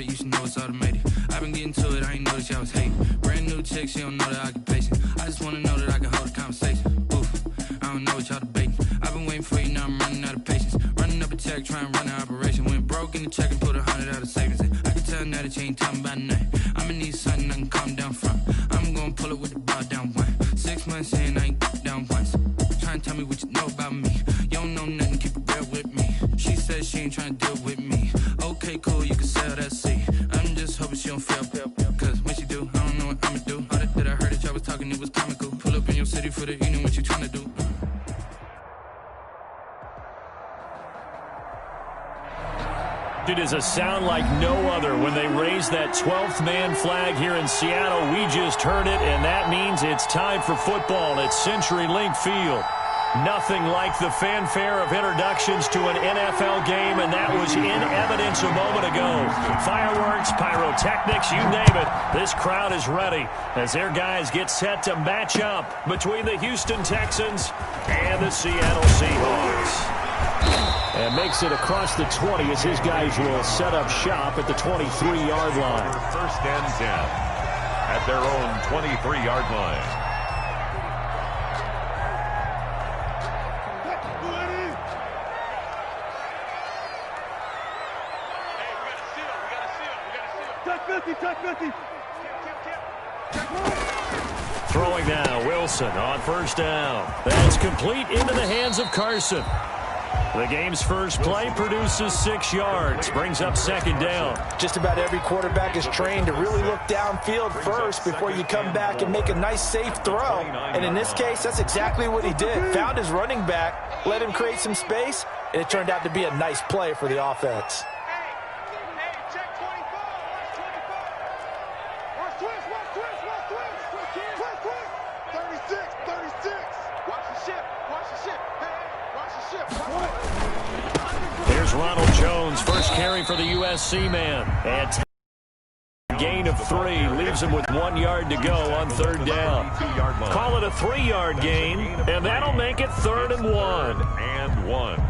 You should know it's automated. I've been getting to it, I ain't noticed y'all was hating. Brand new chick, she don't know the occupation. I just wanna know that I can hold a conversation. Oof, I don't know what y'all debating. I've been waiting for you, now I'm running out of patience. Running up a check, trying to run an operation. Went broke in the check and put 100 out of savings in. I can tell now that you ain't talking about nothing. I'ma need something I can calm down from. I'm gonna pull it with the ball down one. 6 months in, I ain't down once. Trying to tell me what you know about me. You don't know nothing, keep it real with me. She says she ain't trying to deal with me. Okay, cool, you can sell that seat. I'm just hoping she don't fail, cause when she do, I don't know what I'ma do. All that I heard that y'all was talking, it was comical. Pull up in your city for the evening, what you trying to do? It is a sound like no other when they raise that 12th man flag here in Seattle. We just heard it, and that means it's time for football at CenturyLink Field. Nothing like the fanfare of introductions to an NFL game, and that was in evidence a moment ago. Fireworks, pyrotechnics, you name it. This crowd is ready as their guys get set to match up between the Houston Texans and the Seattle Seahawks. And makes it across the 20 as his guys will set up shop at the 23-yard line. First and 10 at their own 23-yard line. Throwing now, Wilson on first down. That's complete into the hands of Carson. The game's first play produces 6 yards, brings up second down. Just about every quarterback is trained to really look downfield first before you come back and make a nice, safe throw. And in this case, that's exactly what he did. Found his running back, let him create some space, and it turned out to be a nice play for the offense. Here's Ronald Jones, first carry for the USC man. And gain of 3 leaves him with 1 yard to go on third down. Call it a 3-yard gain, and that'll make it 3rd and 1. And 1.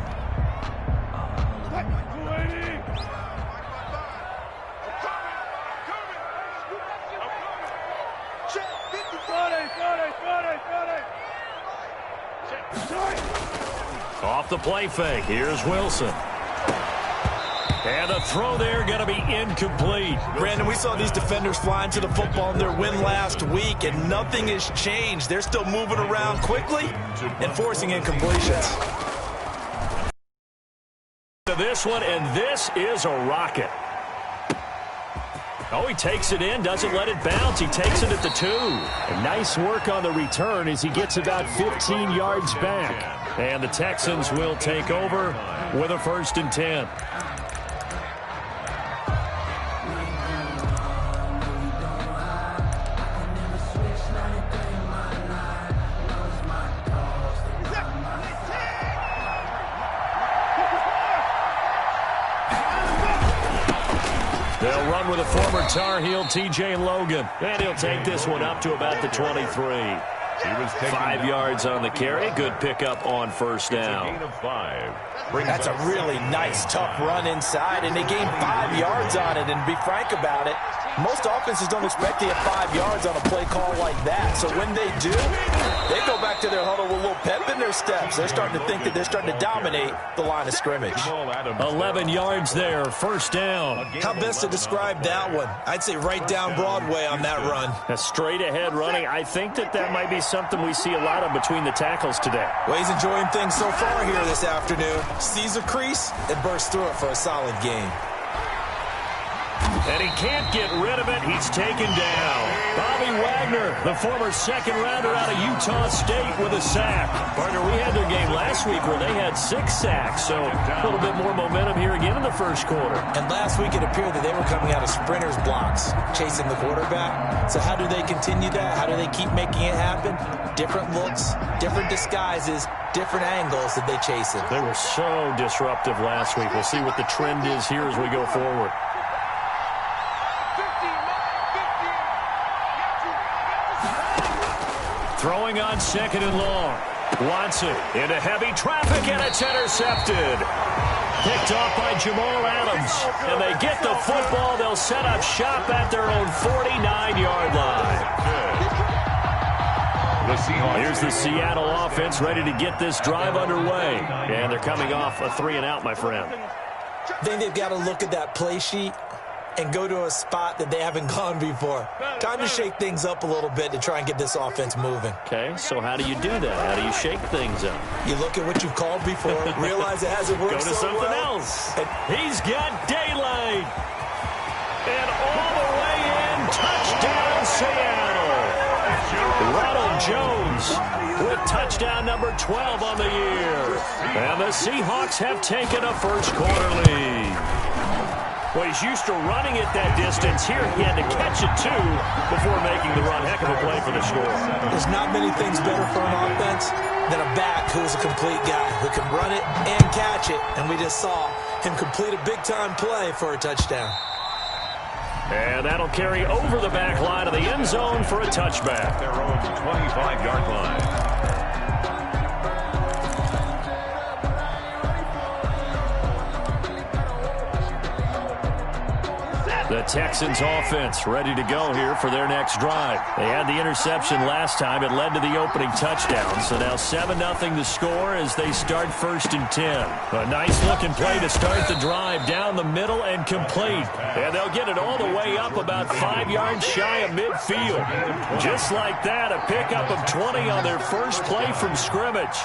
Off the play fake, here's Wilson. And the throw there going to be incomplete. Brandon, we saw these defenders flying to the football in their win last week, and nothing has changed. They're still moving around quickly and forcing incompletions. This one, and this is a rocket. Oh, he takes it in, doesn't let it bounce. He takes it at the 2. And nice work on the return as he gets about 15 yards back. And the Texans will take over with a 1st and 10. They'll run with a former Tar Heel, T.J. Logan. And he'll take this one up to about the 23. 5 yards on the carry. Good pickup on first down. That's a really nice, tough run inside, and they gained 5 yards on it. And to be frank about it, most offenses don't expect to get 5 yards on a play call like that. So when they do, they go back to their huddle with a little pep in their steps. They're starting to think that they're starting to dominate the line of scrimmage. 11 yards there, first down. How best to describe that one? I'd say right down Broadway on that run. A straight ahead running. I think that might be something we see a lot of between the tackles today. Well, he's enjoying things so far here this afternoon. Sees a crease and bursts through it for a solid gain. And he can't get rid of it. He's taken down. Bobby Wagner, the former second-rounder out of Utah State with a sack. Partner, we had their game last week where they had 6 sacks, so a little bit more momentum here again in the first quarter. And last week it appeared that they were coming out of sprinters blocks, chasing the quarterback. So how do they continue that? How do they keep making it happen? Different looks, different disguises, different angles that they chase it. They were so disruptive last week. We'll see what the trend is here as we go forward. Throwing on second and long. Watson into heavy traffic, and it's intercepted. Picked off by Jamal Adams. And they get the football. They'll set up shop at their own 49-yard line. Here's the Seattle offense ready to get this drive underway. And they're coming off a 3-and-out, my friend. I think they've got to look at that play sheet and go to a spot that they haven't gone before. Time to shake things up a little bit to try and get this offense moving. Okay, so how do you do that? How do you shake things up? You look at what you've called before, realize it hasn't worked so well. Go to something else. And he's got daylight. And all the way in, touchdown Seattle. Ronald Jones with touchdown number 12 on the year. And the Seahawks have taken a first quarter lead. Well, he's used to running it that distance. Here he had to catch it, too, before making the run. Heck of a play for the score. There's not many things better for an offense than a back who's a complete guy who can run it and catch it. And we just saw him complete a big-time play for a touchdown. And that'll carry over the back line of the end zone for a touchback. Their own 25-yard line. The Texans offense ready to go here for their next drive. They had the interception last time. It led to the opening touchdown. So now 7-0 the score as they start 1st and 10. A nice-looking play to start the drive down the middle and complete. And they'll get it all the way up about 5 yards shy of midfield. Just like that, a pickup of 20 on their first play from scrimmage.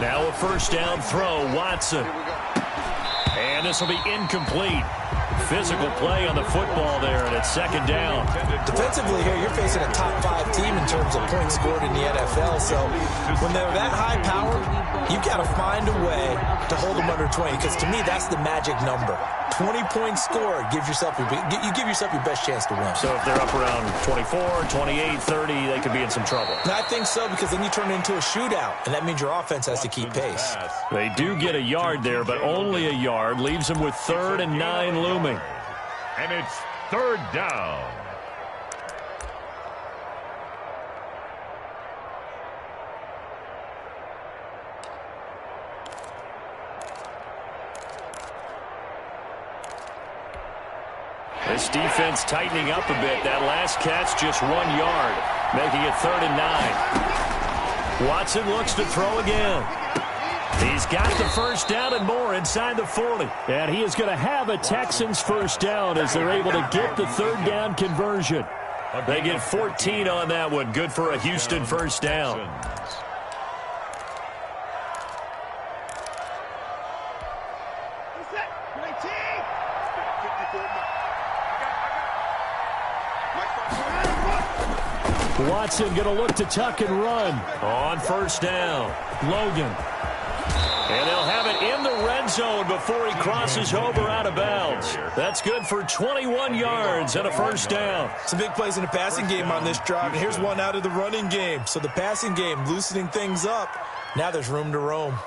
Now a first down throw, Watson. And this will be incomplete. Physical play on the football there, and it's 2nd down. Defensively here, you're facing a top 5 team in terms of points scored in the NFL. So when they're that high power, you've got to find a way to hold them under 20. Because to me, that's the magic number. 20 points scored gives yourself you give yourself your best chance to win. So if they're up around 24, 28, 30, they could be in some trouble. And I think so, because then you turn it into a shootout, and that means your offense has to keep pace. They do get a yard there, but only a yard. Leaves them with 3rd and 9 looming. And it's 3rd down. This defense tightening up a bit. That last catch just 1 yard, making it 3rd and 9. Watson looks to throw again. He's got the first down and more inside the 40. And he is going to have a Texans first down as they're able to get the 3rd down conversion. They get 14 on that one. Good for a Houston first down. Watson going to look to tuck and run on first down. Logan. And they'll have it in the red zone before he crosses over out of bounds. That's good for 21 yards and a first down. Some big plays in the passing game on this drive, and here's one out of the running game. So the passing game loosening things up. Now there's room to roam.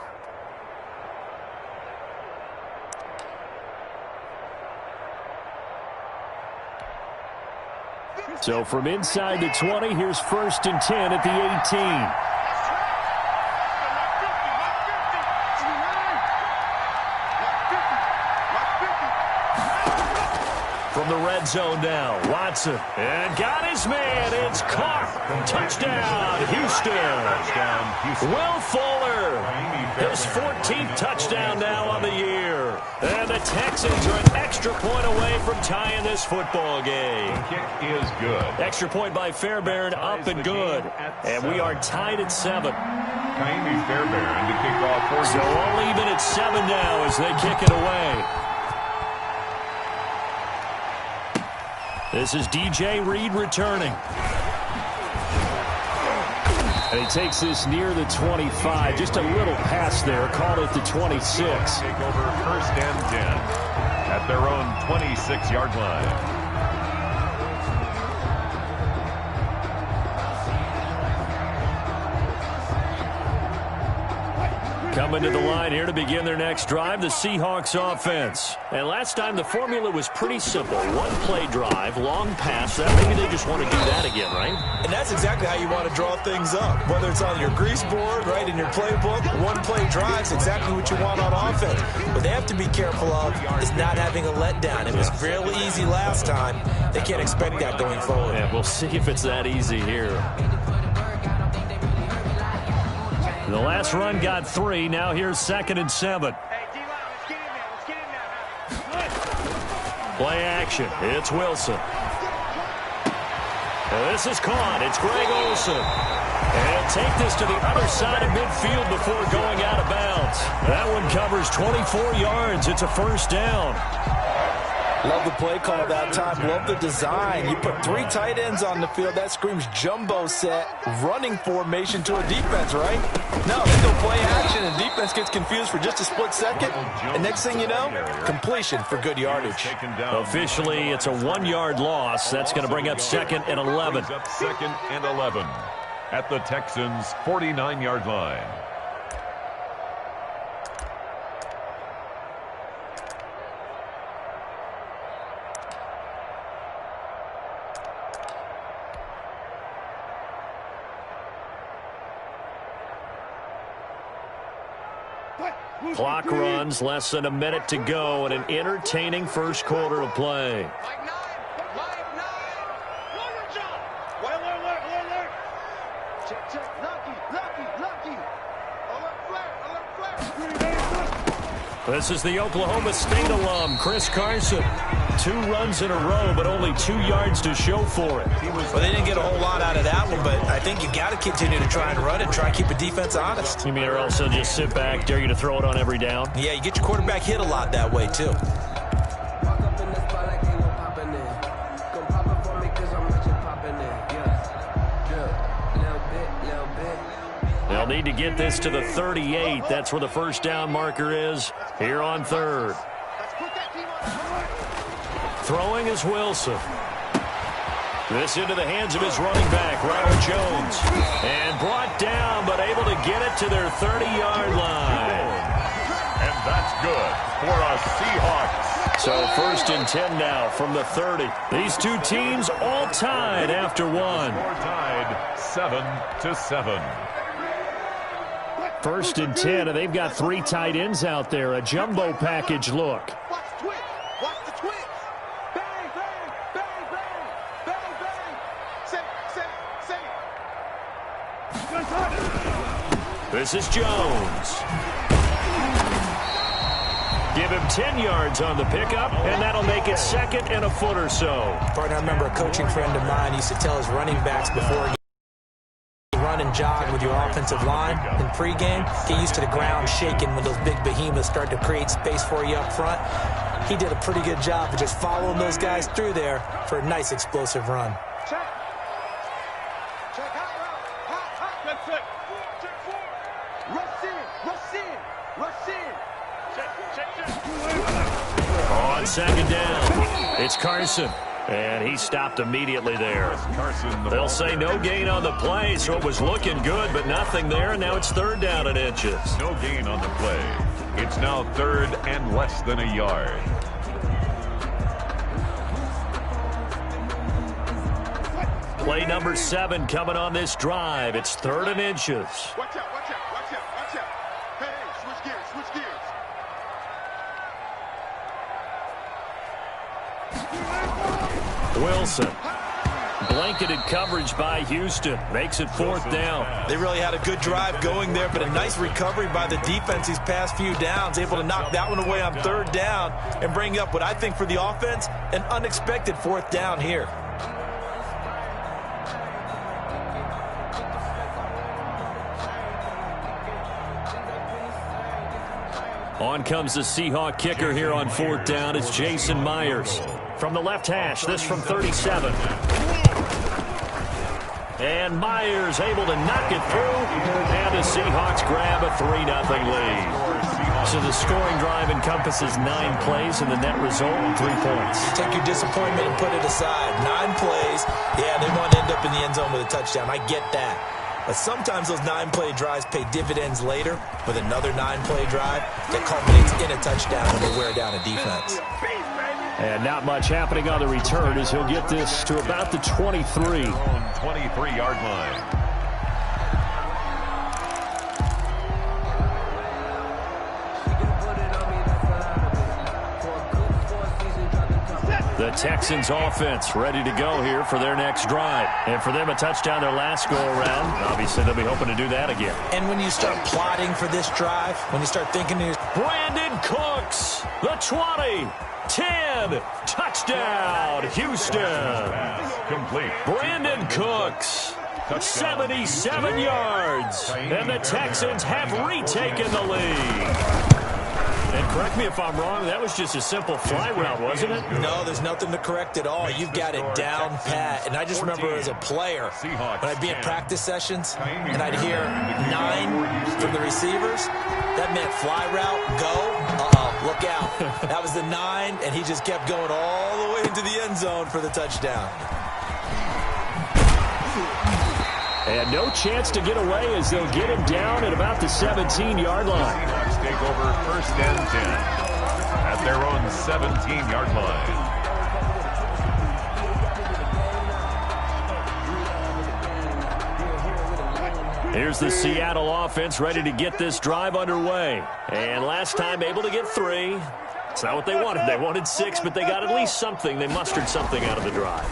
So from inside the 20, here's 1st and 10 at the 18. From from the red zone now. Watson. And got his man. It's caught. Touchdown, Houston. Will Fuller. His 14th touchdown now on the year. And the Texans are an extra point away from tying this football game. The kick is good. Extra point by Fairbairn, up and good. And we are tied at 7. Fairbairn to kick off for So all even at 7 now as they kick it away. This is DJ Reed returning. And he takes this near the 25. Just a little pass there. Call it the 26. Take over 1st and 10 at their own 26-yard line. Coming to the line here to begin their next drive, the Seahawks offense. And last time the formula was pretty simple. One play drive, long pass. Maybe they just want to do that again, right? And that's exactly how you want to draw things up. Whether it's on your grease board, right, in your playbook, one play drive is exactly what you want on offense. What they have to be careful of is not having a letdown. It was real easy last time. They can't expect that going forward. Yeah, we'll see if it's that easy here. The last run got 3. Now here's 2nd and 7. Play action. It's Wilson. This is caught. It's Greg Olsen. And take this to the other side of midfield before going out of bounds. That one covers 24 yards. It's a 1st down. Love the play call that time. Love the design. You put 3 tight ends on the field. That screams jumbo set, running formation to a defense, right? No, they go play action, and defense gets confused for just a split second. And next thing you know, completion for good yardage. Officially, it's a 1-yard loss. That's going to bring up 2nd and 11. 2nd and 11 at the Texans' 49-yard line. Clock runs, less than a minute to go, and an entertaining first quarter of play. This is the Oklahoma State alum, Chris Carson. 2 runs in a row, but only 2 yards to show for it. Well, they didn't get a whole lot out of that one, but I think you got to continue to try and run it, try and keep the defense honest. You mean or also just sit back, dare you to throw it on every down? Yeah, you get your quarterback hit a lot that way, too. They'll need to get this to the 38. That's where the 1st down marker is here on 3rd. Throwing is Wilson. This into the hands of his running back, Ronald Jones. And brought down, but able to get it to their 30-yard line. And that's good for us Seahawks. So 1st and 10 now from the 30. These 2 teams all tied after 1. Score tied 7-7. 1st and 10, and they've got 3 tight ends out there. A jumbo package look. This is Jones. Give him 10 yards on the pickup, and that'll make it 2nd and a foot or so. Partner, I remember a coaching friend of mine used to tell his running backs before you run and jog with your offensive line in pregame, get used to the ground shaking when those big behemoths start to create space for you up front. He did a pretty good job of just following those guys through there for a nice explosive run. On 2nd down, it's Carson. And he stopped immediately there. They'll say no gain on the play, so it was looking good, but nothing there. And now it's 3rd down and inches. No gain on the play. It's now 3rd and less than a yard. Play number 7 coming on this drive. It's 3rd and inches. Watch out, watch out, watch out, watch out. Hey, switch gears, switch gears. Wilson. Blanketed coverage by Houston. Makes it 4th down. They really had a good drive going there, but a nice recovery by the defense these past few downs. Able to knock that one away on 3rd down and bring up what I think for the offense, an unexpected 4th down here. On comes the Seahawk kicker here on 4th down. It's Jason Myers. From the left hash, this from 37. And Myers able to knock it through. And the Seahawks grab a 3-0 lead. So the scoring drive encompasses 9 plays, and the net result, 3 points. Take your disappointment and put it aside. 9 plays. Yeah, they want to end up in the end zone with a touchdown. I get that. But sometimes those 9-play drives pay dividends later with another 9-play drive that culminates in a touchdown when they wear down a defense. And not much happening on the return as he'll get this to about the 23. 23-yard line. The Texans offense ready to go here for their next drive. And for them, a touchdown their last go-around. Obviously, they'll be hoping to do that again. And when you start plotting for this drive, when you start thinking... Brandon Cooks, the 20, 10, touchdown, Houston. Complete. Brandon Cooks, 77 yards. And the Texans have retaken the lead. And correct me if I'm wrong, that was just a simple fly route, wasn't it? No, there's nothing to correct at all. You've got it down pat. And I just remember as a player, when I'd be at practice sessions and I'd hear 9 from the receivers, that meant fly route, go, look out. That was the 9, and he just kept going all the way into the end zone for the touchdown. And no chance to get away as they'll get him down at about the 17-yard line. Seahawks take over 1st and 10 at their own 17-yard line. Here's the Seattle offense ready to get this drive underway. And last time able to get 3. It's not what they wanted. They wanted 6, but they got at least something. They mustered something out of the drive.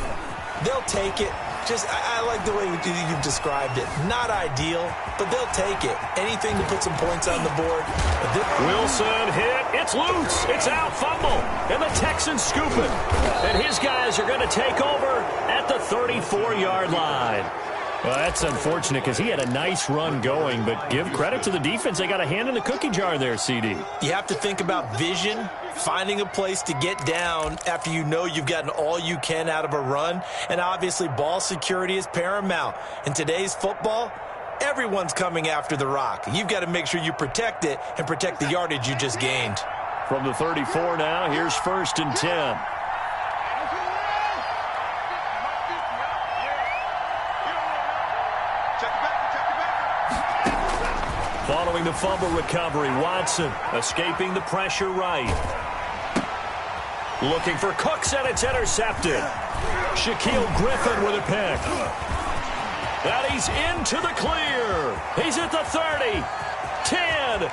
They'll take it. I like the way you've described it. Not ideal, but they'll take it. Anything to put some points on the board. Wilson hit. It's loose. It's out. Fumble. And the Texans scoop it. And his guys are going to take over at the 34-yard line. Well, that's unfortunate because he had a nice run going, but give credit to the defense. They got a hand in the cookie jar there, CD. You have to think about vision, finding a place to get down after you know you've gotten all you can out of a run, and obviously ball security is paramount. In today's football, everyone's coming after the rock. You've got to make sure you protect it and protect the yardage you just gained. From the 34 now, here's 1st and 10. Following the fumble recovery, Watson escaping the pressure right. Looking for Cooks, and it's intercepted. Shaquille Griffin with a pick. And he's into the clear. He's at the 30, 10,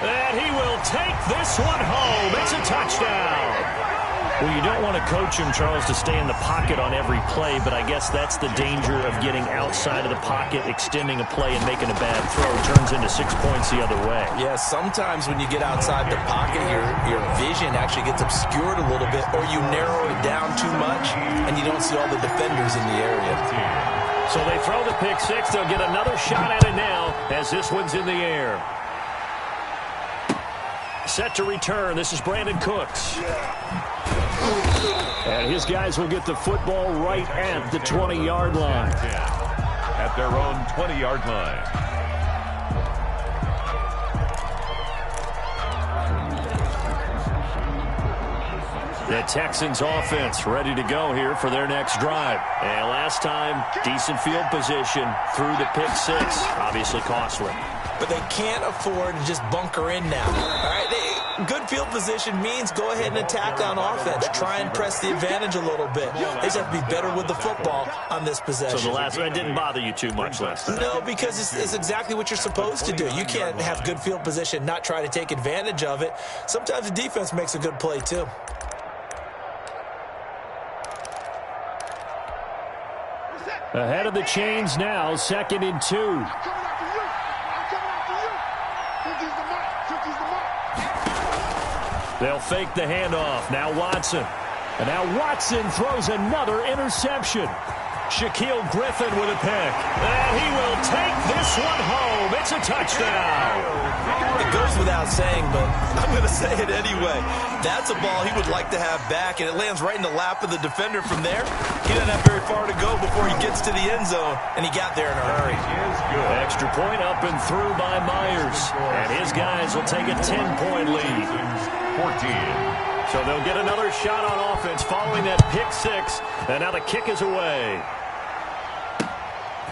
and he will take this one home. It's a touchdown. Well, you don't want to coach him, Charles, to stay in the pocket on every play, but I guess that's the danger of getting outside of the pocket, extending a play, and making a bad throw. Turns into 6 points the other way. Yeah, sometimes when you get outside the pocket, your vision actually gets obscured a little bit, or you narrow it down too much, and you don't see all the defenders in the area. So they throw the pick 6. They'll get another shot at it now as this one's in the air. Set to return. This is Brandon Cooks. And his guys will get the football right at the 20-yard line. At their own 20-yard line. The Texans offense ready to go here for their next drive. And last time, decent field position through the pick 6. Obviously costly. But they can't afford to just bunker in now. All right, good field position means go ahead and attack on offense. Try and press the advantage a little bit. They just have to be better with the football on this possession. So the last one didn't bother you too much last time? No, because it's exactly what you're supposed to do. You can't have good field position, not try to take advantage of it. Sometimes the defense makes a good play too. Ahead of the chains now, 2nd and 2. I'm coming after you. I'm coming after you. 50's the mark. 50's the mark. They'll fake the handoff. Now Watson. And now Watson throws another interception. Shaquille Griffin with a pick. And he will take this one home. It's a touchdown. It goes without saying, but I'm going to say it anyway. That's a ball he would like to have back, and it lands right in the lap of the defender from there. He doesn't have very far to go before he gets to the end zone, and he got there in a hurry. Extra point up and through by Myers. And his guys will take a 10-point lead. 14. So they'll get another shot on offense following that pick six. And now the kick is away.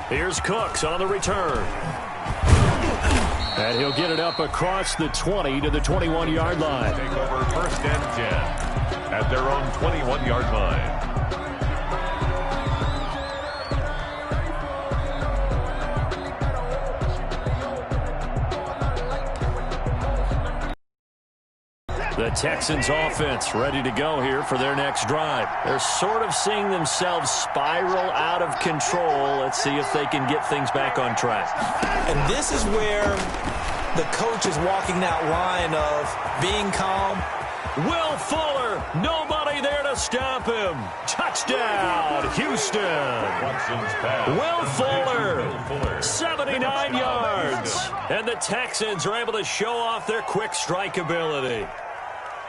Here's Cooks on the return. And he'll get it up across the 20 to the 21-yard line. Take over 1st and 10 at their own 21-yard line. The Texans offense ready to go here for their next drive. They're sort of seeing themselves spiral out of control. Let's see if they can get things back on track. And this is where the coach is walking that line of being calm. Will Fuller, nobody there to stop him. Touchdown, Houston. Will Fuller, 79 yards. And the Texans are able to show off their quick strike ability.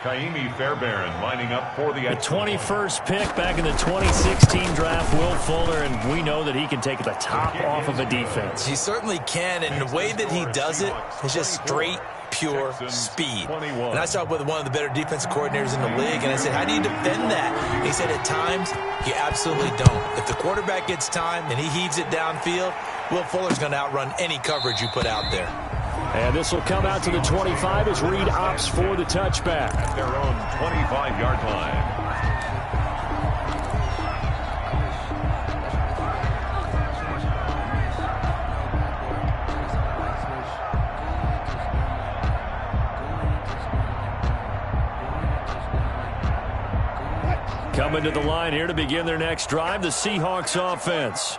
Kaimi Fairbairn lining up for the 21st pick back in the 2016 draft, Will Fuller, and we know that he can take the top off of a defense. He certainly can, and the way that he does it is just straight, pure speed. And I talked with one of the better defensive coordinators in the league, and I said, how do you defend that? And he said, at times, you absolutely don't. If the quarterback gets time and he heaves it downfield, Will Fuller's going to outrun any coverage you put out there. And this will come out to the 25 as Reed opts for the touchback. At their own 25-yard line. Coming to the line here to begin their next drive, the Seahawks offense.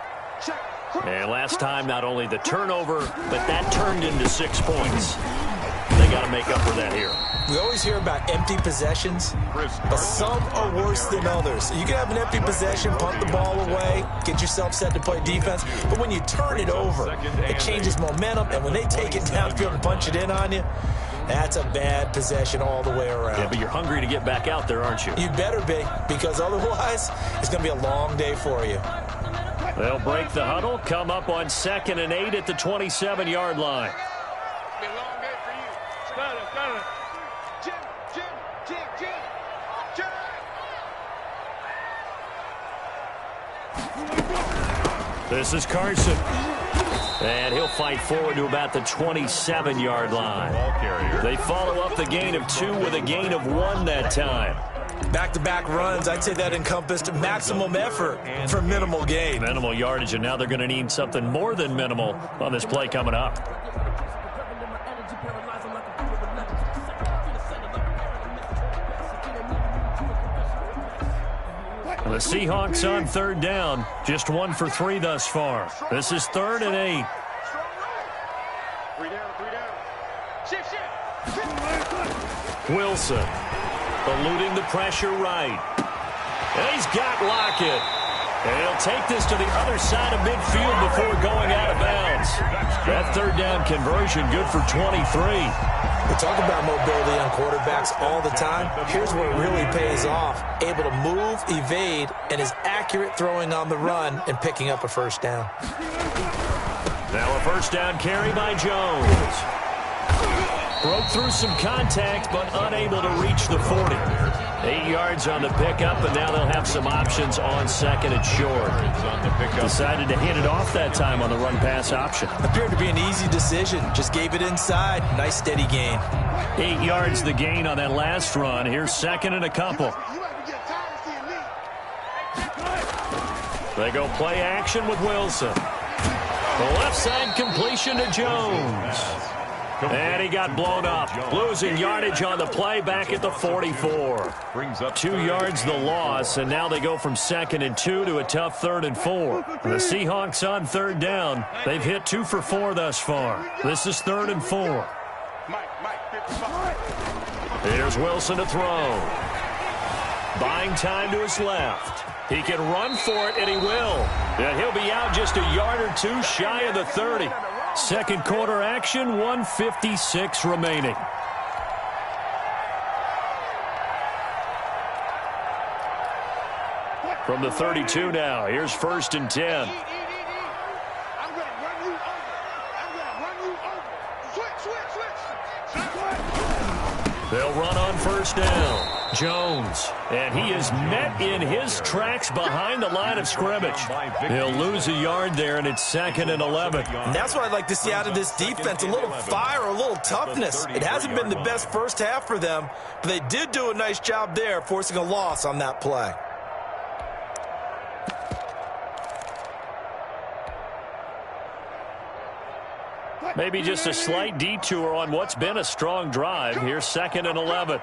And last time, not only the turnover, but that turned into 6 points. They got to make up for that here. We always hear about empty possessions, but some are worse than others. You can have an empty possession, punt the ball away, get yourself set to play defense, but when you turn it over, it changes momentum, and when they take it downfield and punch it in on you, that's a bad possession all the way around. Yeah, but you're hungry to get back out there, aren't you? You better be, because otherwise, it's going to be a long day for you. They'll break the huddle, come up on 2nd and 8 at the 27-yard line. It's been a long day for you. Got it. Jim. This is Carson. And he'll fight forward to about the 27-yard line. They follow up the gain of 2 with a gain of 1 that time. Back-to-back runs, I'd say that encompassed maximum effort for minimal gain. Minimal yardage, and now they're going to need something more than minimal on this play coming up. The Seahawks on 3rd down, just 1 for 3 thus far. This is 3rd and 8. 3 down. Shift. Wilson eluding the pressure right. And he's got Lockett. And he'll take this to the other side of midfield before going out of bounds. That 3rd down conversion good for 23. We talk about mobility on quarterbacks all the time. Here's where it really pays off. Able to move, evade, and is accurate throwing on the run and picking up a 1st down. Now a 1st down carry by Jones. Broke through some contact, but unable to reach the 40. 8 yards on the pickup, and now they'll have some options on 2nd and short. Decided to hand it off that time on the run-pass option. Appeared to be an easy decision. Just gave it inside. Nice steady gain. 8 yards the gain on that last run. Here's 2nd and a couple. They go play action with Wilson. The left side completion to Jones. And he got blown up. Losing yardage on the play back at the 44. 2 yards the loss, and now they go from 2nd and 2 to a tough 3rd and 4. The Seahawks on 3rd down. They've hit 2 for 4 thus far. This is 3rd and 4. Here's Wilson to throw. Buying time to his left. He can run for it, and he will. And he'll be out just a yard or 2 shy of the 30. Second quarter action, 1:56 remaining. From the 32 now, here's 1st and 10. They'll run on 1st down. Jones, and he is met in his tracks behind the line of scrimmage. He'll lose a yard there, and it's 2nd and 11. And that's what I'd like to see out of this defense, a little fire, a little toughness. It hasn't been the best first half for them, but they did do a nice job there, forcing a loss on that play. Maybe just a slight detour on what's been a strong drive. Here's 2nd and 11.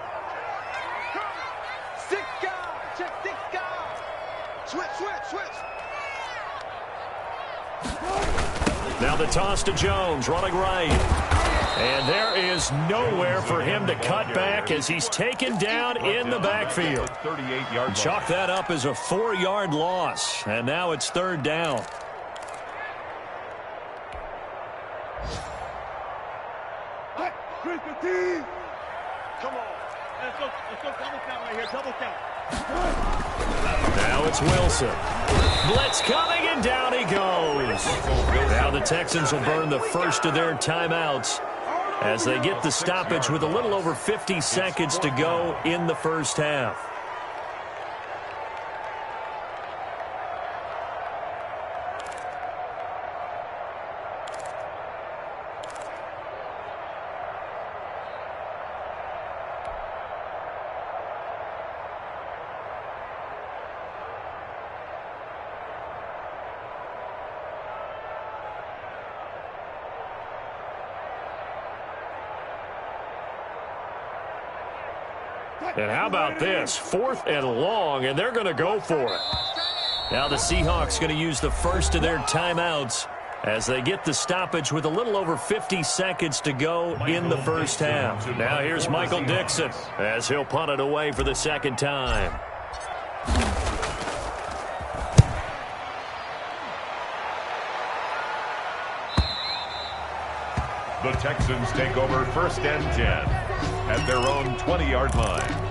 Now the toss to Jones, running right. And there is nowhere for him to cut back as he's taken down in the backfield. Chalk that up as a 4-yard loss, and now it's 3rd down. Come on. Let's go double count right here. Double count. Now it's Wilson. Blitz coming, and down he goes. Now the Texans will burn the first of their timeouts as they get the stoppage with a little over 50 seconds to go in the first half. And how about this? 4th and long, and they're going to go for it. Now the Seahawks going to use the first of their timeouts as they get the stoppage with a little over 50 seconds to go in the first half. Now here's Michael Dixon as he'll punt it away for the 2nd time. The Texans take over 1st and 10 at their own 20-yard line.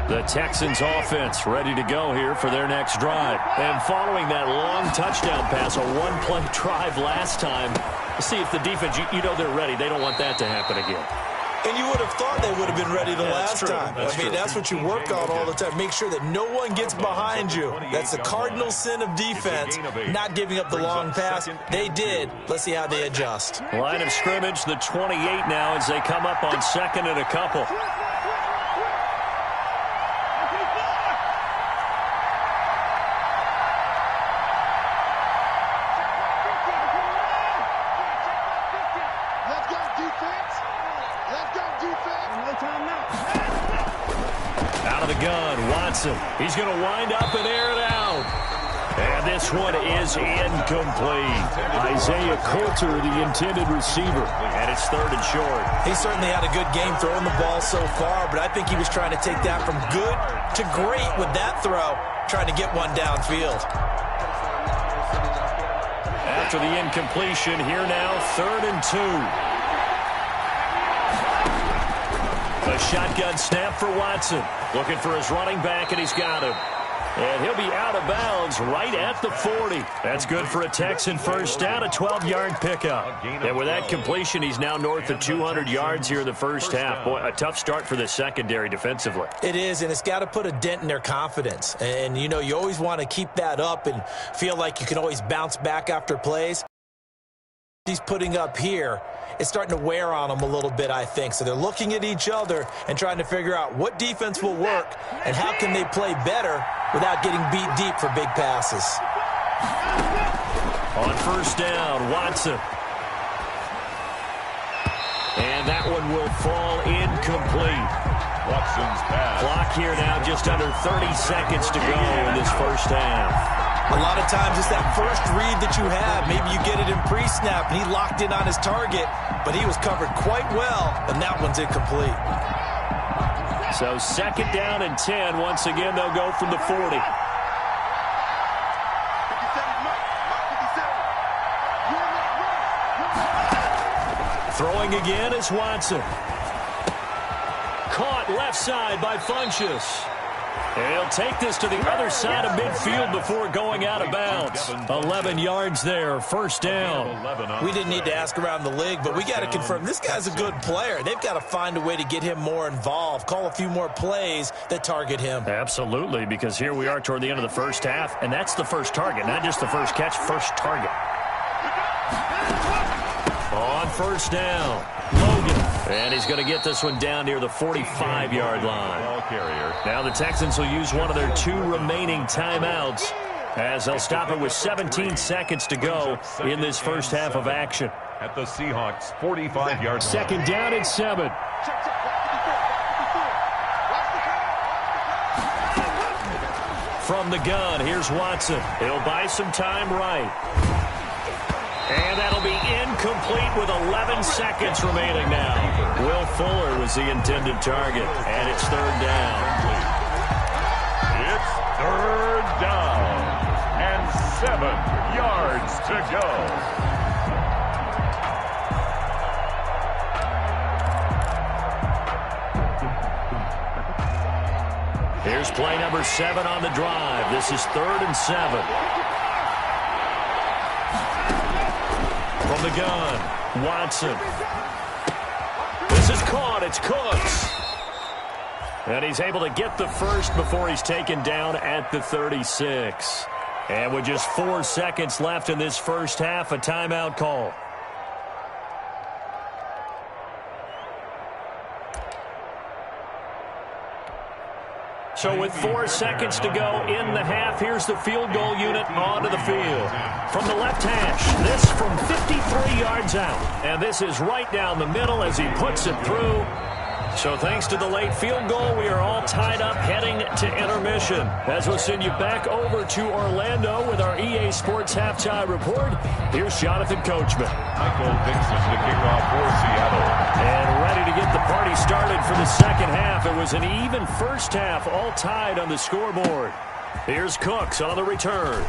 The Texans offense ready to go here for their next drive. And following that long touchdown pass, a 1-play drive last time, see if the defense, you know they're ready. They don't want that to happen again. And you would have thought they would have been ready the last time. That's what you work on all the time. Make sure that no one gets behind you. That's the cardinal sin of defense, not giving up the long pass. They did. Let's see how they adjust. Line of scrimmage, the 28 now as they come up on 2nd and a couple. Out of the gun, Watson. He's going to wind up and air it out. And this one is incomplete. Isaiah Coulter, the intended receiver. And it's 3rd and short. He certainly had a good game throwing the ball so far, but I think he was trying to take that from good to great with that throw, trying to get one downfield. After the incompletion, here now, 3rd and 2. A shotgun snap for Watson. Looking for his running back, and he's got him. And he'll be out of bounds right at the 40. That's good for a Texan first down, a 12-yard pickup. And with that completion, he's now north of 200 yards here in the first half. Boy, a tough start for the secondary defensively. It is, and it's got to put a dent in their confidence. And, you know, you always want to keep that up and feel like you can always bounce back after plays. he's putting up here, it's starting to wear on them a little bit, I think. So they're looking at each other and trying to figure out what defense will work and how can they play better without getting beat deep for big passes. On first down, Watson. And that one will fall incomplete. Watson's pass. Clock here now, just under 30 seconds to go in this first half. A lot of times it's that first read that you have. Maybe you get it in pre-snap, and he locked in on his target, but he was covered quite well, and that one's incomplete. So second down and 10. Once again, they'll go from the 40. Throwing again is Watson. Caught left side by Funchess. And he'll take this to the other side of midfield before going out of bounds. 11 yards there, first down. We didn't need to ask around the league, but we got to confirm this guy's a good player. They've got to find a way to get him more involved, call a few more plays that target him. Absolutely, because here we are toward the end of the first half, and that's the first target, not just the first catch, first target. On first down, Logan. And he's going to get this one down near the 45-yard line. Now the Texans will use one of their 2 remaining timeouts as they'll stop it with 17 seconds to go in this first half of action. At the Seahawks 45-yard line. Second down and 7. From the gun, here's Watson. He'll buy some time right. And that'll be incomplete with 11 seconds remaining now. Will Fuller was the intended target, and it's third down. It's third down and 7 yards to go. Here's play number 7 on the drive. This is third and 7. From the gun, Watson. This is caught. It's Cooks. And he's able to get the first before he's taken down at the 36. And with just 4 seconds left in this first half, a timeout call. So with 4 seconds to go in the half, here's the field goal unit onto the field. From the left hash, this from 53 yards out. And this is right down the middle as he puts it through. So thanks to the late field goal, we are all tied up heading to intermission. As we'll send you back over to Orlando with our EA Sports Halftime Report, here's Jonathan Coachman. Michael Dixon to kick off for Seattle. And ready to get the party started for the second half. It was an even first half, all tied on the scoreboard. Here's Cooks on the return.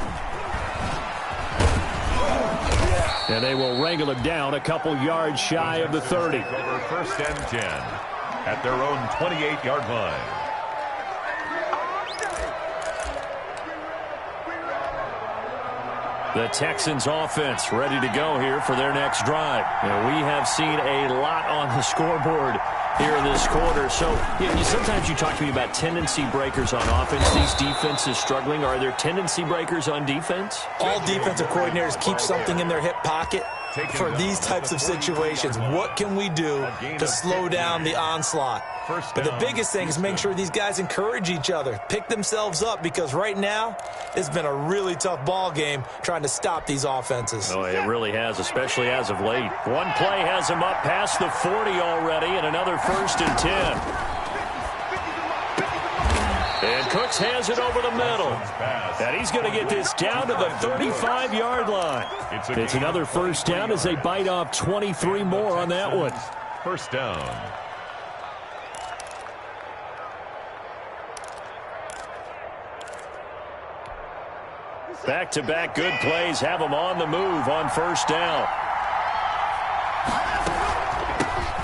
And they will wrangle him down a couple yards shy of the 30. Over first and 10 at their own 28-yard line. The Texans offense ready to go here for their next drive. Now, we have seen a lot on the scoreboard here in this quarter. So sometimes you talk to me about tendency breakers on offense. These defenses struggling. Are there tendency breakers on defense? All defensive coordinators keep something in their hip pocket for these types of situations. What can we do to slow down the onslaught? But the biggest thing is making sure these guys encourage each other, pick themselves up, because right now it's been a really tough ball game trying to stop these offenses. Oh, it really has, especially as of late. One play has him up past the 40 already, and another first and 10. And Cooks has it over the middle. And he's going to get this down to the 35-yard line. It's another first down as they bite off 23 more on that one. First down. Back-to-back good plays have them on the move on first down.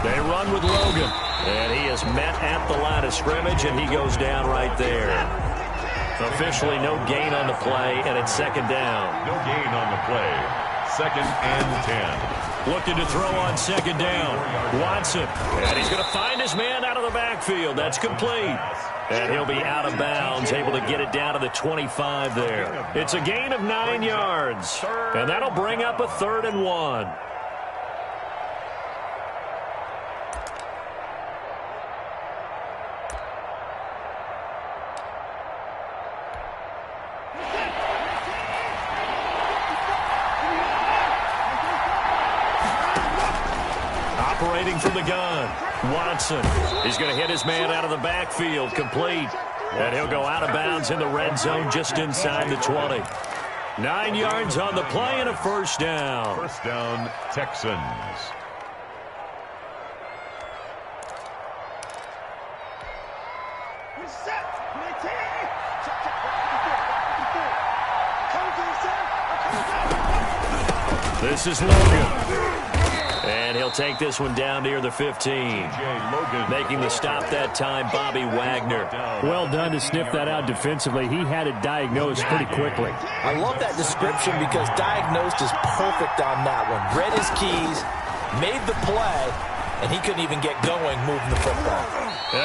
They run with Logan. And he is met at the line of scrimmage, and he goes down right there. Officially no gain on the play, and it's second down. No gain on the play. Second and 10. Looking to throw on second down. Watson. And he's going to find his man out of the backfield. That's complete. And he'll be out of bounds, able to get it down to the 25 there. It's a gain of 9 yards. And that'll bring up a 3rd and 1. operating from the gun. Watson is going to hit his man out of the backfield, complete. And he'll go out of bounds in the red zone just inside the 20. 9 yards on the play and a first down. First down, Texans. This is Logan. And he'll take this one down near the 15. Making the stop that time, Bobby Wagner. Well done to sniff that out defensively. He had it diagnosed pretty quickly. I love that description because diagnosed is perfect on that one. Read his keys, made the play, and he couldn't even get going moving the football.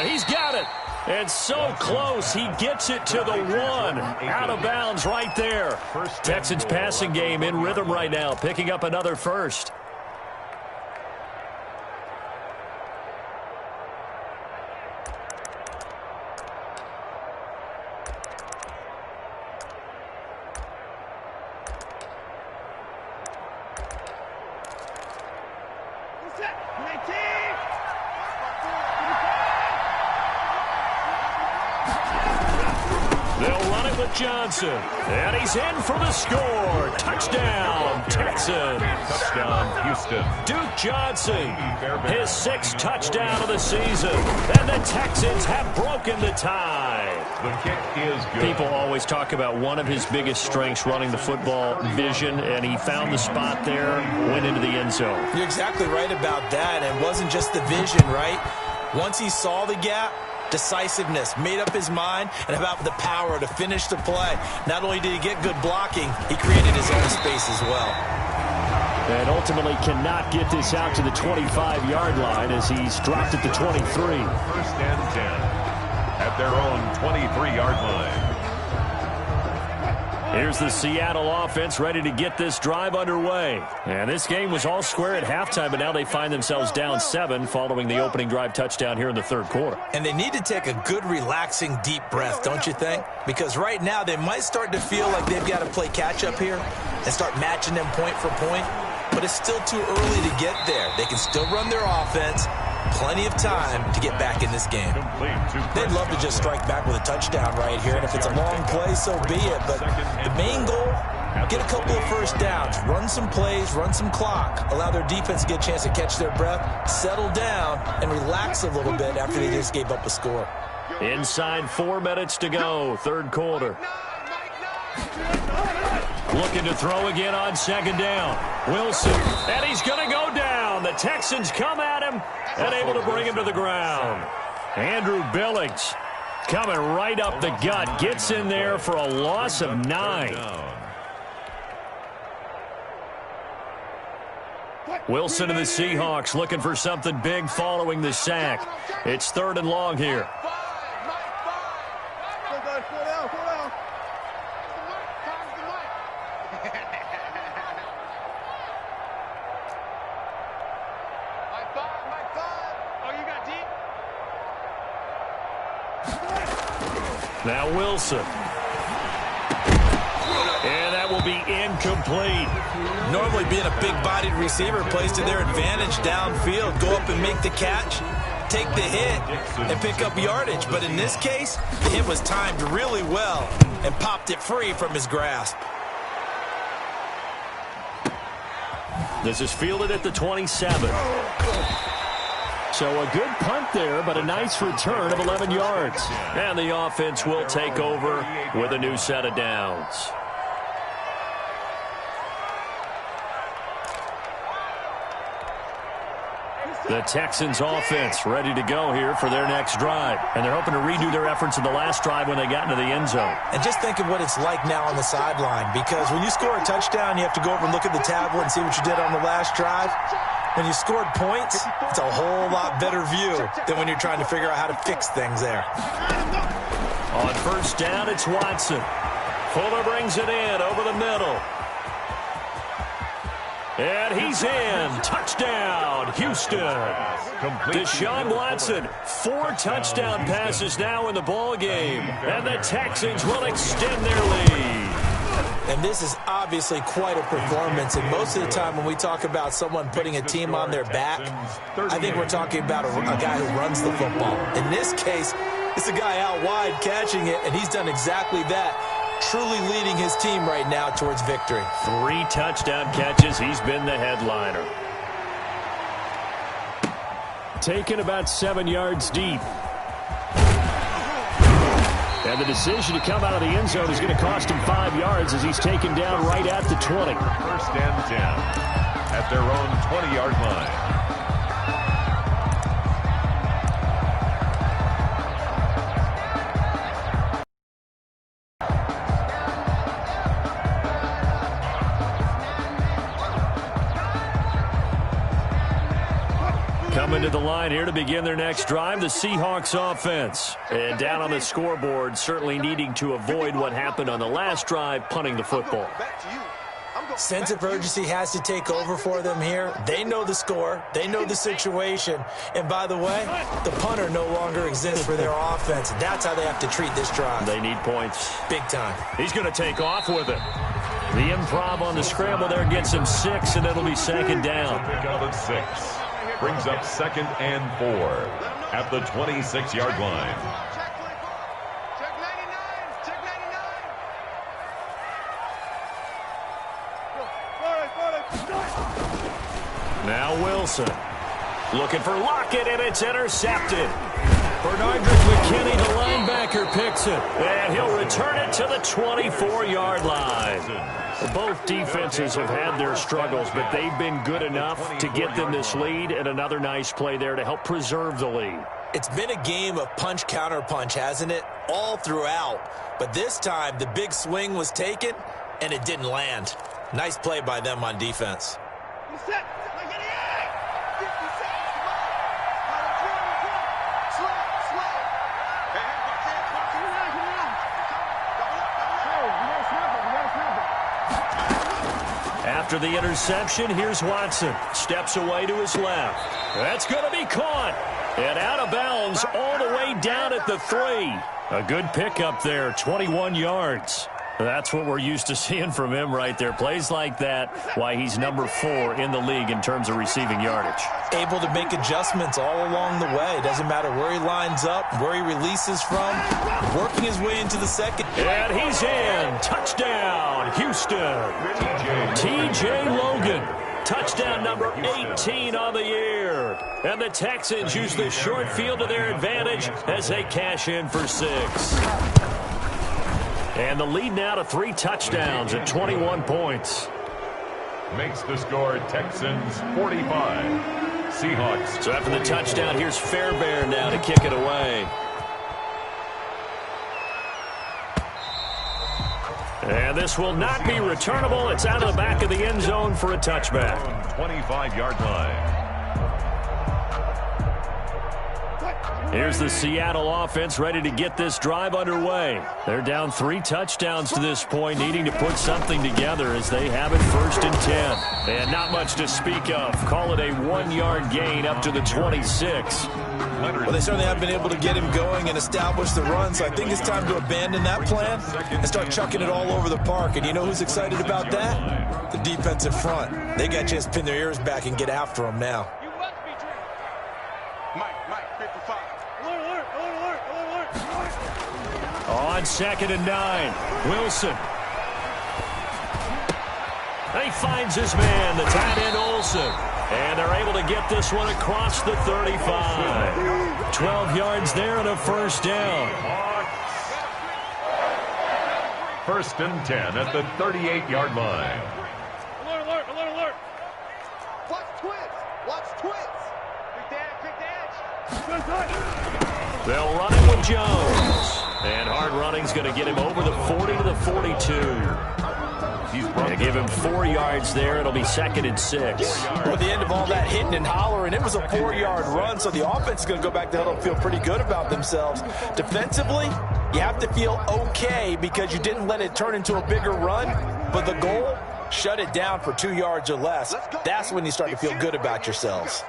He's got it. And so close, he gets it to the 1. Out of bounds right there. Texans passing game in rhythm right now, picking up another first. Johnson, and he's in for the score. Touchdown, Texans. Touchdown, Houston. Duke Johnson, his 6th touchdown of the season, and the Texans have broken the tie. The kick is good. People always talk about one of his biggest strengths running the football, vision, and he found the spot there, went into the end zone. You're exactly right about that, and it wasn't just the vision, right? Once he saw the gap, decisiveness, made up his mind, and about the power to finish the play. Not only did he get good blocking, he created his own space as well. And ultimately cannot get this out to the 25-yard line as he's dropped at the 23. First and 10 at their own 23-yard line. Here's the Seattle offense ready to get this drive underway. And this game was all square at halftime, but now they find themselves down 7 following the opening drive touchdown here in the third quarter. And they need to take a good, relaxing, deep breath, don't you think? Because right now they might start to feel like they've got to play catch-up here and start matching them point for point. But it's still too early to get there. They can still run their offense. Plenty of time to get back in this game. They'd love to just strike back with a touchdown right here, and if it's a long play, so be it. But the main goal, get a couple of first downs, run some plays, run some clock, allow their defense to get a chance to catch their breath, settle down, and relax a little bit after they just gave up a score. Inside 4 minutes to go, third quarter. Looking to throw again on second down. Wilson, and he's going to go down. The Texans come at him and able to bring him to the ground. Andrew Billings coming right up the gut. Gets in there for a loss of 9. Wilson and the Seahawks looking for something big following the sack. It's 3rd and long here. Now Wilson. And that will be incomplete. Normally being a big-bodied receiver plays to their advantage downfield. Go up and make the catch, take the hit, and pick up yardage. But in this case, the hit was timed really well and popped it free from his grasp. This is fielded at the 27. So a good punt there, but a nice return of 11 yards. And the offense will take over with a new set of downs. The Texans offense ready to go here for their next drive. And they're hoping to redo their efforts in the last drive when they got into the end zone. And just think of what it's like now on the sideline, because when you score a touchdown, you have to go over and look at the tablet and see what you did on the last drive. When you scored points, it's a whole lot better view than when you're trying to figure out how to fix things there. On first down, it's Watson. Fuller brings it in over the middle. And he's in. Touchdown, Houston. Deshaun Watson, 4 touchdown passes now in the ball game. And the Texans will extend their lead. And this is obviously quite a performance. And most of the time when we talk about someone putting a team on their back, I think we're talking about a guy who runs the football. In this case, it's a guy out wide catching it, and he's done exactly that, truly leading his team right now towards victory. 3 touchdown catches. He's been the headliner. Taken about 7 yards deep. And the decision to come out of the end zone is going to cost him 5 yards as he's taken down right at the 20. First and 10 at their own 20-yard line. Coming to the line here to begin their next drive, the Seahawks offense. And down on the scoreboard, certainly needing to avoid what happened on the last drive, punting the football. Sense of urgency has to take over for them here. They know the score. They know the situation. And by the way, the punter no longer exists for their offense. That's how they have to treat this drive. They need points. Big time. He's going to take off with it. The improv on the scramble there gets him 6, and it'll be second down. Pick up of 6. Brings up 2nd and 4 at the 26-yard line. Check 99. Check 99. Now Wilson. Looking for Lockett, and it's intercepted. Bernardrick McKinney, the linebacker, picks it. And he'll return it to the 24-yard line. Both defenses have had their struggles, but they've been good enough to get them this lead, and another nice play there to help preserve the lead. It's been a game of punch-counter-punch, hasn't it? All throughout. But this time, the big swing was taken, and it didn't land. Nice play by them on defense. After the interception, here's Watson. Steps away to his left. That's going to be caught. And out of bounds all the way down at the 3. A good pickup there, 21 yards. That's what we're used to seeing from him right there. Plays like that, why he's number 4 in the league in terms of receiving yardage. Able to make adjustments all along the way. Doesn't matter where he lines up, where he releases from. Working his way into the second. And he's in. Touchdown, Houston. T.J. Logan. Touchdown number 18 on the year. And the Texans use the short field to their advantage as they cash in for 6. And the lead now to 3 touchdowns at 21 points. Makes the score Texans 45. Seahawks. So after the touchdown, here's Fairbairn now to kick it away. And this will not be returnable. It's out of the back of the end zone for a touchback. 25-yard line. Here's the Seattle offense ready to get this drive underway. They're down 3 touchdowns to this point, needing to put something together as they have it 1st and 10. And not much to speak of. Call it a 1-yard gain up to the 26. Well, they certainly have been able to get him going and establish the run, so I think it's time to abandon that plan and start chucking it all over the park. And you know who's excited about that? The defensive front. They got a chance to pin their ears back and get after him now. Mike, 55. On 2nd and 9, Wilson. He finds his man, the tight end Olsen. And they're able to get this one across the 35. 12 yards there and a 1st down. 1st and 10 at the 38-yard line. Alert. Watch twins. Quick dash. They'll run it with Jones. And hard running's going to get him over the 40 to the 42. They give him 4 yards there. It'll be 2nd and 6. Well, at the end of all that hitting and hollering, it was a 4-yard run, so the offense is going to go back to huddle and feel pretty good about themselves. Defensively, you have to feel okay because you didn't let it turn into a bigger run, but the goal, shut it down for 2 yards or less. That's when you start to feel good about yourselves.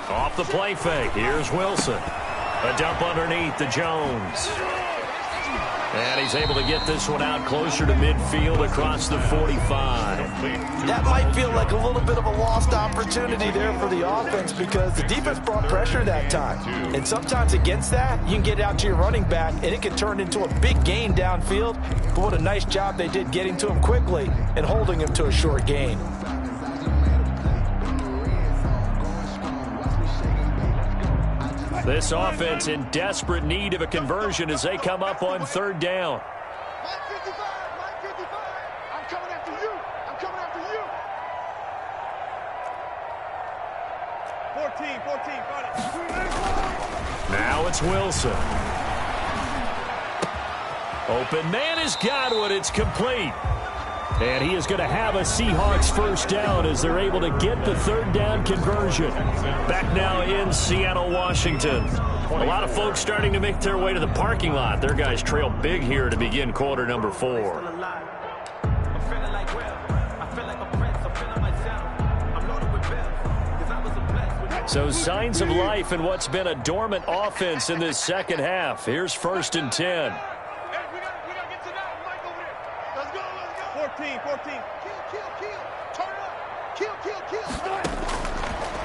Off the play fake, here's Wilson. A dump underneath to Jones. And he's able to get this one out closer to midfield across the 45. That might feel like a little bit of a lost opportunity there for the offense because the defense brought pressure that time. And sometimes against that, you can get out to your running back, and it can turn into a big gain downfield. But what a nice job they did getting to him quickly and holding him to a short gain. This offense in desperate need of a conversion as they come up on third down. Mike 55, Mike 55. I'm coming after you. I'm coming after you. 14, got it. Now it's Wilson. Open man is Godwin. It's complete. And he is going to have a Seahawks first down as they're able to get the third down conversion. Back now in Seattle, Washington. A lot of folks starting to make their way to the parking lot. Their guys trail big here to begin quarter number 4. So signs of life in what's been a dormant offense in this second half. Here's 1st and 10. 14. Kill. Turn up. Kill.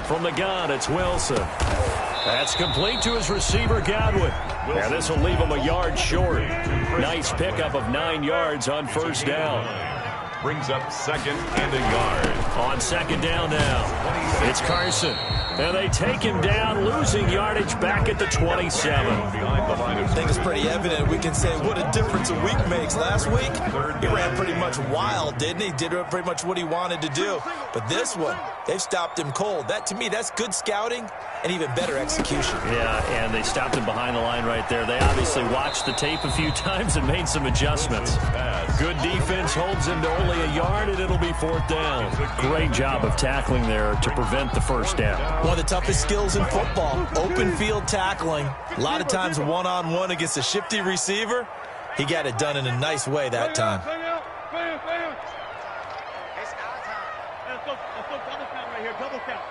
From the gun, it's Wilson. That's complete to his receiver, Godwin. Yeah, this will leave him a yard short. Nice pickup of 9 yards on first down. Brings up 2nd and a yard. On 2nd down now, it's Carson. And they take him down, losing yardage back at the 27. I think it's pretty evident. We can say what a difference a week makes. Last week, he ran pretty much wild, didn't he? Did pretty much what he wanted to do. But this one, they've stopped him cold. That, to me, that's good scouting and even better execution. Yeah, and they stopped him behind the line right there. They obviously watched the tape a few times and made some adjustments. Good defense holds him to only a yard, and it'll be 4th down. Great job of tackling there to prevent the first down. One of the toughest skills in football, open field tackling. A lot of times one-on-one against a shifty receiver. He got it done in a nice way that time. Double count.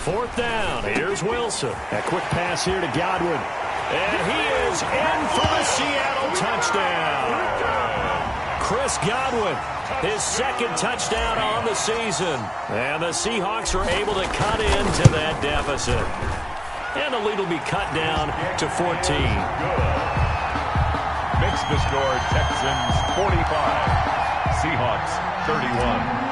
4th down. Here's Wilson. A quick pass here to Godwin. And he is in for the Seattle touchdown. Chris Godwin, his 2nd touchdown on the season. And the Seahawks are able to cut into that deficit. And the lead will be cut down to 14. Makes the score Texans 45, Seahawks 31.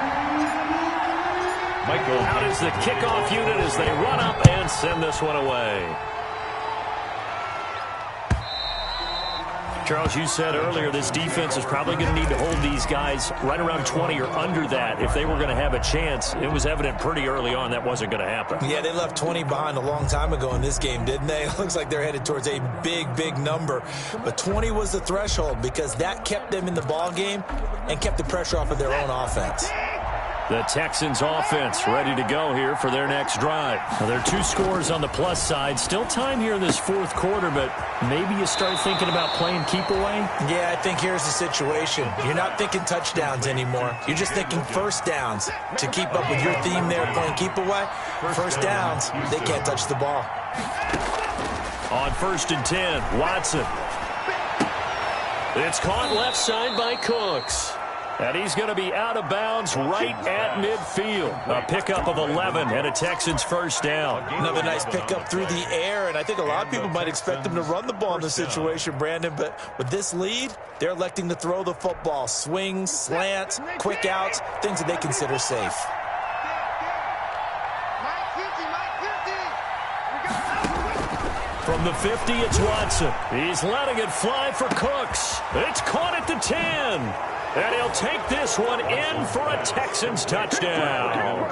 Michael Out is the kickoff unit as they run up and send this one away. Charles, you said earlier this defense is probably going to need to hold these guys right around 20 or under that if they were going to have a chance. It was evident pretty early on that wasn't going to happen. Yeah, they left 20 behind a long time ago in this game, didn't they? It looks like they're headed towards a big number. But 20 was the threshold because that kept them in the ball game and kept the pressure off of their own offense. The Texans offense ready to go here for their next drive. Now, there are 2 scores on the plus side. Still time here in this 4th quarter, but maybe you start thinking about playing keep away? Yeah, I think here's the situation. You're not thinking touchdowns anymore. You're just thinking first downs. To keep up with your theme there, playing keep away, first downs, they can't touch the ball. On 1st and 10, Watson. It's caught left side by Cooks. And he's going to be out of bounds right at midfield. A pickup of 11 and a Texans first down. Another nice pickup through the air, and I think a lot of people might expect them to run the ball in this situation, Brandon, but with this lead, they're electing to throw the football. Swings, slants, quick outs, things that they consider safe. From the 50, it's Watson. He's letting it fly for Cooks. It's caught at the 10. And he'll take this one in for a Texans touchdown.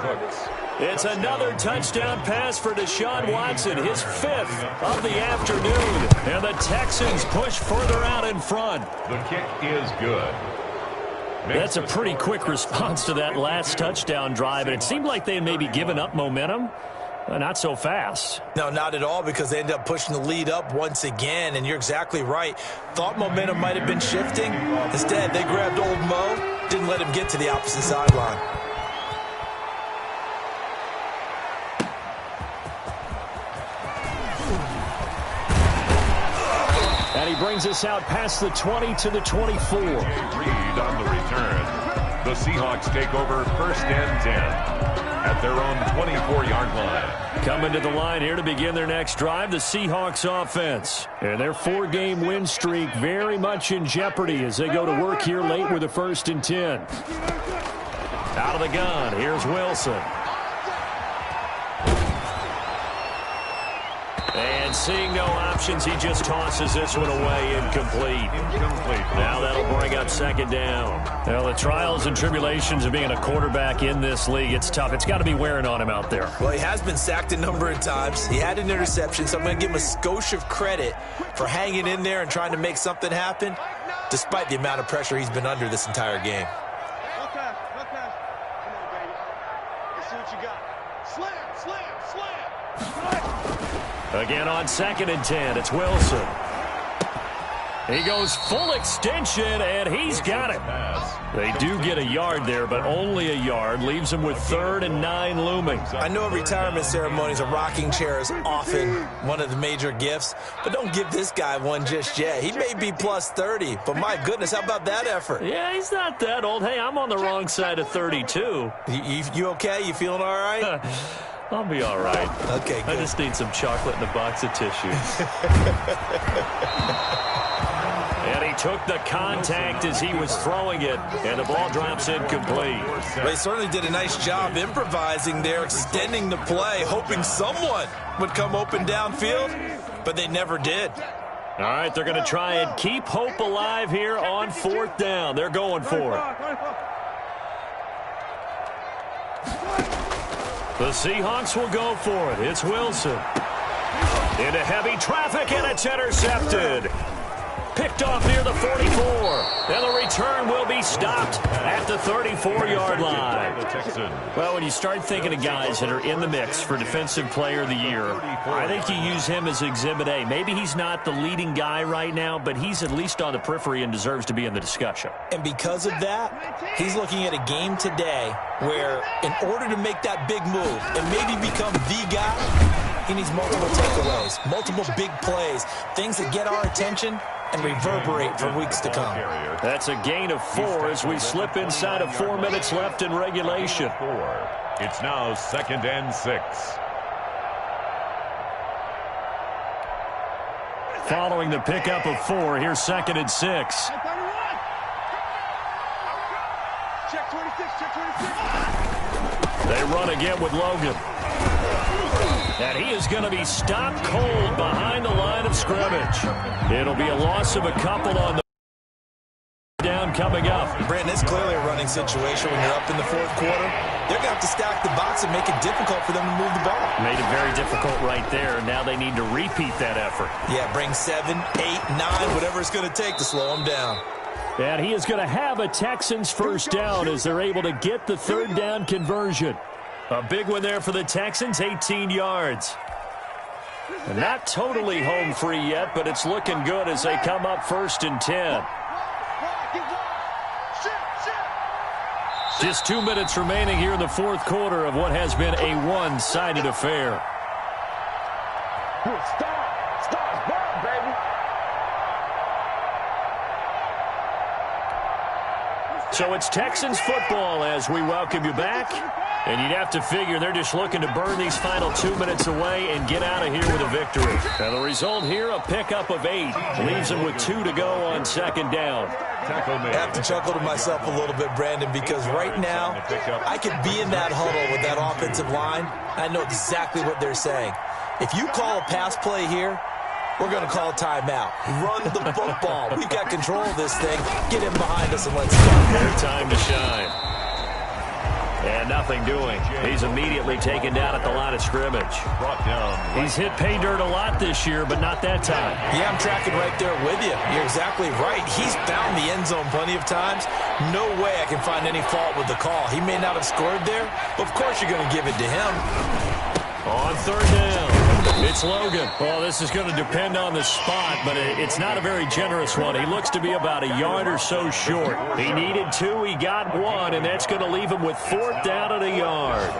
It's another touchdown pass for Deshaun Watson, his 5th of the afternoon. And the Texans push further out in front. The kick is good. That's a pretty quick response to that last touchdown drive, and it seemed like they had maybe given up momentum. Not so fast. No, not at all, because they ended up pushing the lead up once again, and you're exactly right. Thought momentum might have been shifting. Instead, they grabbed old Mo, didn't let him get to the opposite sideline. And he brings us out past the 20 to the 24. Reed on the return. The Seahawks take over 1st and 10 at their own 24-yard line. Coming to the line here to begin their next drive, the Seahawks offense. And their 4-game win streak very much in jeopardy as they go to work here late with a 1st and 10. Out of the gun, here's Wilson. And seeing no options, he just tosses this one away incomplete. Now that'll bring up 2nd down. Well, the trials and tribulations of being a quarterback in this league, it's tough. It's got to be wearing on him out there. Well, he has been sacked a number of times. He had an interception, so I'm going to give him a skosh of credit for hanging in there and trying to make something happen, despite the amount of pressure he's been under this entire game. Okay. Come on, baby. Let's see what you got. Slam. Again on 2nd and 10, it's Wilson. He goes full extension, and he's got it. They do get a yard there, but only a yard. Leaves him with 3rd and 9 looming. I know retirement ceremonies, a rocking chair is often one of the major gifts, but don't give this guy one just yet. He may be plus 30, but my goodness, how about that effort? Yeah, he's not that old. Hey, I'm on the wrong side of 32. You okay? You feeling all right? I'll be all right. Okay, good. I just need some chocolate and a box of tissues. And he took the contact as he was throwing it, and the ball drops incomplete. Well, he certainly did a nice job improvising there, extending the play, hoping someone would come open downfield, but they never did. All right, they're going to try and keep hope alive here on 4th down. They're going for it. The Seahawks will go for it. It's Wilson. Into heavy traffic, and it's intercepted. Picked off near the 44. And the return will be stopped at the 34-yard line. Well, when you start thinking of guys that are in the mix for Defensive Player of the Year, I think you use him as Exhibit A. Maybe he's not the leading guy right now, but he's at least on the periphery and deserves to be in the discussion. And because of that, he's looking at a game today where in order to make that big move and maybe become the guy, he needs multiple takeaways, multiple big plays, things that get our attention and reverberate for weeks to come. That's a gain of 4 as we slip inside of 4 minutes left in regulation. It's now 2nd and 6. Following the pickup of 4, here's 2nd and 6. Check 26. They run again with Logan. And he is going to be stopped cold behind the line of scrimmage. It'll be a loss of a couple on the down coming up. Brandon, it's clearly a running situation when you're up in the 4th quarter. They're going to have to stack the box and make it difficult for them to move the ball. Made it very difficult right there. Now they need to repeat that effort. Yeah, bring 7, 8, 9, whatever it's going to take to slow them down. And he is going to have a Texans 1st down as they're able to get the 3rd down conversion. A big one there for the Texans, 18 yards. And not totally home free yet, but it's looking good as they come up 1st and 10. Just 2 minutes remaining here in the 4th quarter of what has been a one-sided affair. Stop, baby. So it's Texans football as we welcome you back. And you'd have to figure they're just looking to burn these final 2 minutes away and get out of here with a victory. And the result here, a pickup of 8. Leaves them with 2 to go on 2nd down. I have to chuckle to myself a little bit, Brandon, because right now I could be in that huddle with that offensive line. I know exactly what they're saying. If you call a pass play here, we're going to call a timeout. Run the football. We've got control of this thing. Get him behind us and let's go. Their time to shine. And nothing doing. He's immediately taken down at the line of scrimmage. He's hit pay dirt a lot this year, but not that time. Yeah, I'm tracking right there with you. You're exactly right. He's found the end zone plenty of times. No way I can find any fault with the call. He may not have scored there, but of course you're going to give it to him. On 3rd down, it's Logan. Well, this is going to depend on the spot, but it's not a very generous one. He looks to be about a yard or so short. He needed 2, he got 1, and that's going to leave him with 4th down and a yard.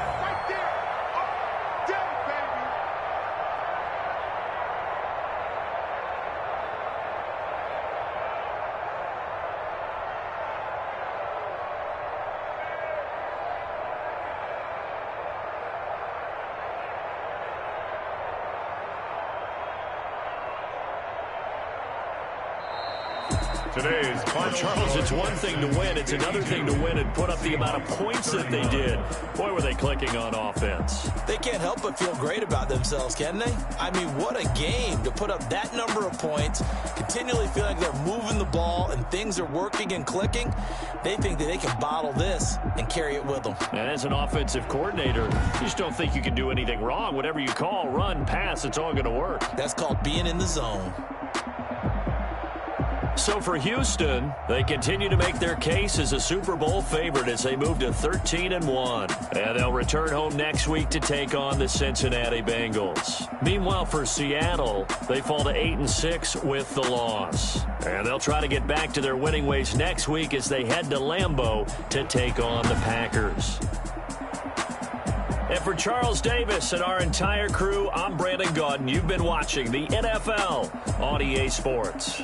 Today's final Charles, it's one thing to win. It's another thing to win and put up the amount of points that they did. Boy, were they clicking on offense. They can't help but feel great about themselves, can they? I mean, what a game to put up that number of points, continually feel like they're moving the ball and things are working and clicking. They think that they can bottle this and carry it with them. And as an offensive coordinator, you just don't think you can do anything wrong. Whatever you call, run, pass, it's all going to work. That's called being in the zone. So for Houston, they continue to make their case as a Super Bowl favorite as they move to 13-1. And they'll return home next week to take on the Cincinnati Bengals. Meanwhile, for Seattle, they fall to 8-6 with the loss. And they'll try to get back to their winning ways next week as they head to Lambeau to take on the Packers. And for Charles Davis and our entire crew, I'm Brandon Gaudin. You've been watching the NFL on EA Sports.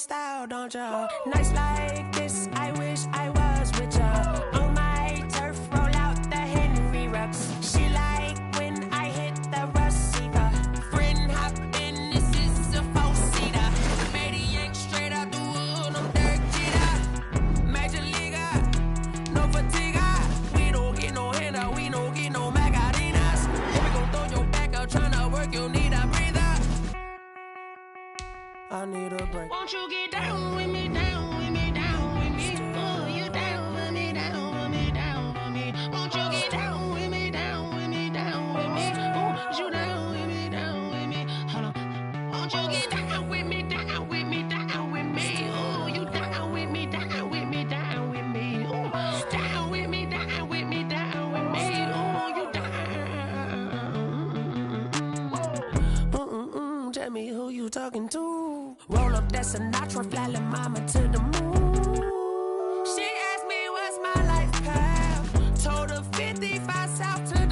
style, don't ya? Nights like this, I wish I was with ya. On my turf, roll out the Henry rocks. She like when I hit the receiver. Friend hop in, this is a four-seater. Maniac straight out the wood, I'm Derek Jeter. Major leaguer, no fatigue. We don't get no handout, we don't get no Macarinas. If we gon' throw your back out, tryna work, you need a breather. I need a break. Won't you get down with me, down with me, down with me? Oh, you down with me, down with me, down with me. Won't you get down with me, down with me, down with me? Oh, you down with me, down with me? Hold on. Won't you get down with me, down with me, down with me? Oh, you down with me, down with me, down with me? Oh, down with me, down with me, down with me? Oh, you down? Tell me who you talking to. Roll up that Sinatra, fly la mama to the moon. She asked me what's my life path. Told her 55 South to